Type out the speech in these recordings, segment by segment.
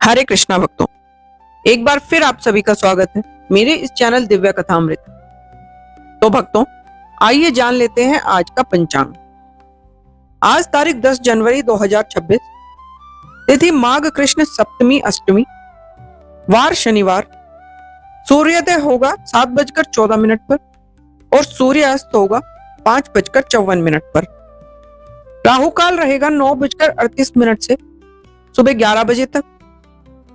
हरे कृष्णा भक्तों, एक बार फिर आप सभी का स्वागत है मेरे इस चैनल दिव्य कथामृत। तो भक्तों, आइए जान लेते हैं आज का पंचांग। आज तारीख 10 जनवरी 2026, तिथि माघ कृष्ण सप्तमी अष्टमी, वार शनिवार, सूर्योदय होगा 7:14 पर और सूर्यास्त होगा 5:54 पर। राहु काल रहेगा 9:38 से सुबह 11 बजे तक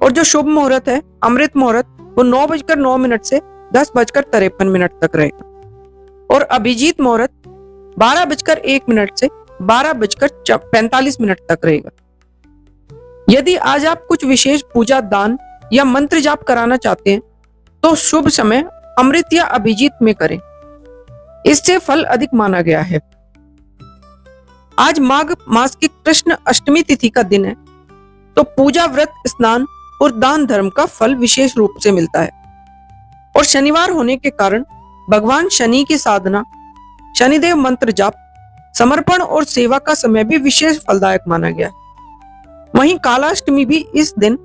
और जो शुभ मुहूर्त है अमृत मुहूर्त वो 9:09 से 10:53 तक रहेगा और अभिजीत मुहूर्त 12:01 से 12:45 तक रहेगा। यदि आज आप कुछ विशेष पूजा, दान या मंत्र जाप कराना चाहते हैं तो शुभ समय अमृत या अभिजीत में करें, इससे फल अधिक माना गया है। आज माघ मास की कृष्ण अष्टमी तिथि का दिन है, तो पूजा, व्रत, स्नान और दान धर्म का फल विशेष रूप से मिलता है। और शनिवार होने के कारण भगवान शनि की साधना, शनिदेव मंत्र जाप, समर्पण और सेवा का समय भी विशेष फलदायक माना गया है। वहीं कालाष्टमी भी इस दिन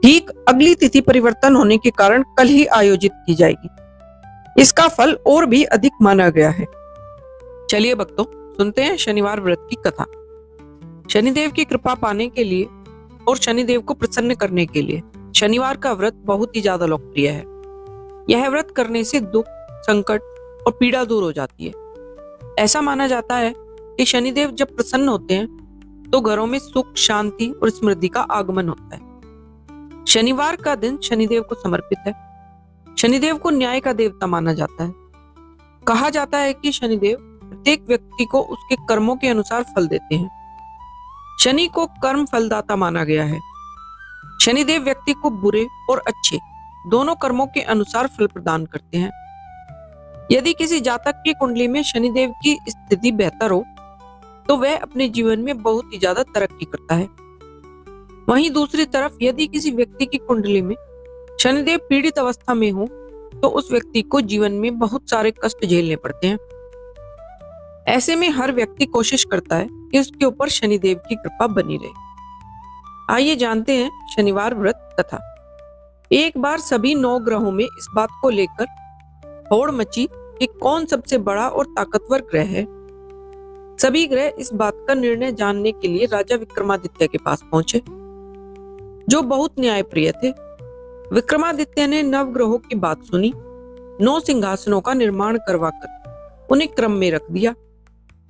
ठीक अगली तिथि परिवर्तन होने के कारण कल ही आयोजित की जाएगी। इसका फल और भी अधिक माना गया है। चलिए भक्तों, सुनते हैं शनिवार व्रत की कथा। शनिदेव की कृपा पाने के लिए और शनिदेव को प्रसन्न करने के लिए शनिवार का व्रत बहुत ही ज्यादा लोकप्रिय है। यह व्रत करने से दुख, संकट और पीड़ा दूर हो जाती है। ऐसा माना जाता है कि शनिदेव जब प्रसन्न होते हैं तो घरों में सुख, शांति और समृद्धि का आगमन होता है। शनिवार का दिन शनिदेव को समर्पित है। शनिदेव को न्याय का देवता माना जाता है। कहा जाता है कि शनिदेव प्रत्येक व्यक्ति को उसके कर्मों के अनुसार फल देते हैं। शनि को कर्म फलदाता माना गया है। शनिदेव व्यक्ति को बुरे और अच्छे दोनों कर्मों के अनुसार फल प्रदान करते हैं। यदि किसी जातक की कुंडली में शनिदेव की स्थिति बेहतर हो तो वह अपने जीवन में बहुत ही ज्यादा तरक्की करता है। वहीं दूसरी तरफ यदि किसी व्यक्ति की कुंडली में शनिदेव पीड़ित अवस्था में हो तो उस व्यक्ति को जीवन में बहुत सारे कष्ट झेलने पड़ते हैं। ऐसे में हर व्यक्ति कोशिश करता है कि उसके ऊपर शनिदेव की कृपा बनी रहे। आइए जानते हैं शनिवार व्रत कथा। एक बार सभी 9 ग्रहों में इस बात को लेकर होड़ मची कि कौन सबसे बड़ा और ताकतवर ग्रह है। सभी ग्रह इस बात का निर्णय जानने के लिए राजा विक्रमादित्य के पास पहुंचे, जो बहुत न्यायप्रिय थे। विक्रमादित्य ने नवग्रहों की बात सुनी, 9 सिंहासनों का निर्माण करवाकर उन्हें क्रम में रख दिया।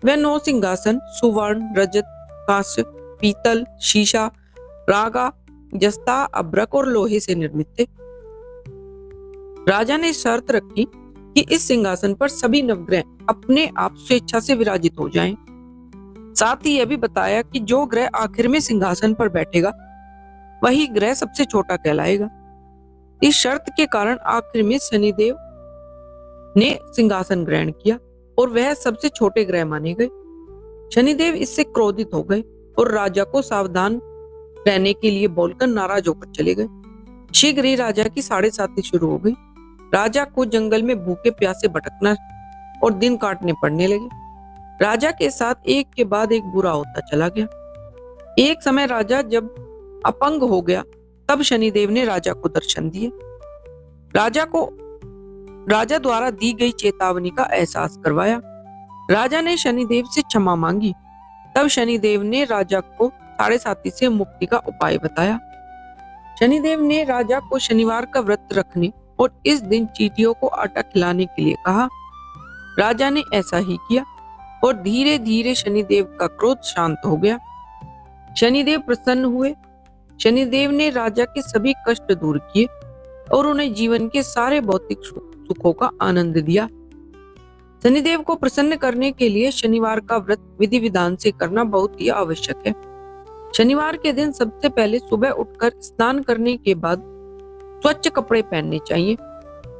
वह 9 सिंहासन सुवर्ण, रजत, कांस्य, पीतल, शीशा, रागा, जस्ता, अभ्रक और लोहे से निर्मित थे। राजा ने शर्त रखी कि इस सिंहासन पर सभी नवग्रह अपने आप स्वेच्छा से विराजित हो जाएं। साथ ही यह भी बताया कि जो ग्रह आखिर में सिंहासन पर बैठेगा वही ग्रह सबसे छोटा कहलाएगा। इस शर्त के कारण आखिर में शनिदेव ने सिंहासन ग्रहण किया और वह सबसे छोटे ग्रह माने गए। शनिदेव इससे क्रोधित हो गए और राजा को सावधान रहने के लिए बोलकर नाराज होकर चले गए। शीघ्र ही राजा की 7:30 शुरू हो गई। राजा को जंगल में भूखे प्यासे भटकना और दिन काटने पड़ने लगे। राजा के साथ एक के बाद एक बुरा होता चला गया। एक समय राजा जब अपंग हो गया तब शनिदेव ने राजा को दर्शन दिए। राजा द्वारा दी गई चेतावनी का एहसास करवाया। राजा ने शनिदेव से क्षमा मांगी। तब शनिदेव ने राजा को 7:30 से मुक्ति का उपाय बताया। शनिदेव ने राजा को शनिवार का व्रत रखने और इस दिन चींटियों को आटा खिलाने के लिए कहा। राजा ने ऐसा ही किया और धीरे धीरे शनिदेव का क्रोध शांत हो गया। शनिदेव प्रसन्न हुए। शनिदेव ने राजा के सभी कष्ट दूर किए और उन्हें जीवन के सारे भौतिक सुखों का आनंद दिया। शनिदेव को प्रसन्न करने के लिए शनिवार का व्रत विधि विधान से करना बहुत ही आवश्यक है। शनिवार के दिन सबसे पहले सुबह उठकर स्नान करने के बाद स्वच्छ कपड़े पहनने चाहिए।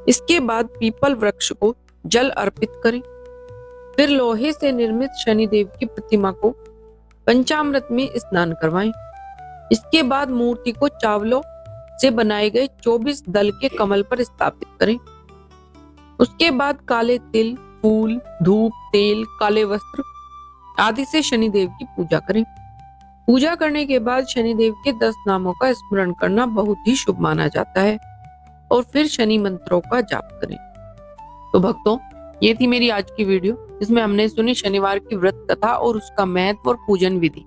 इसके बाद पीपल वृक्ष को जल अर्पित करें। फिर लोहे से निर्मित शनिदेव की प्रतिमा को पंचामृत में स्नान करवाएं। इसके बाद मूर्ति को चावलों से बनाए गए 24 दल के कमल पर स्थापित करें। उसके बाद काले तिल, फूल, धूप, तेल, काले वस्त्र आदि से शनिदेव की पूजा करें। पूजा करने के बाद शनिदेव के 10 नामों का स्मरण करना बहुत ही शुभ माना जाता है और फिर शनि मंत्रों का जाप करें। तो भक्तों, ये थी मेरी आज की वीडियो, जिसमें हमने सुनी शनिवार की व्रत कथा और उसका महत्व और पूजन विधि।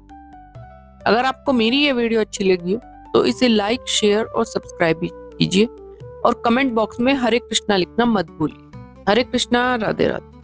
अगर आपको मेरी ये वीडियो अच्छी लगी हो तो इसे लाइक, शेयर और सब्सक्राइब भी कीजिए और कमेंट बॉक्स में हरे कृष्णा लिखना मत भूलिए। हरे कृष्णा, राधे राधे।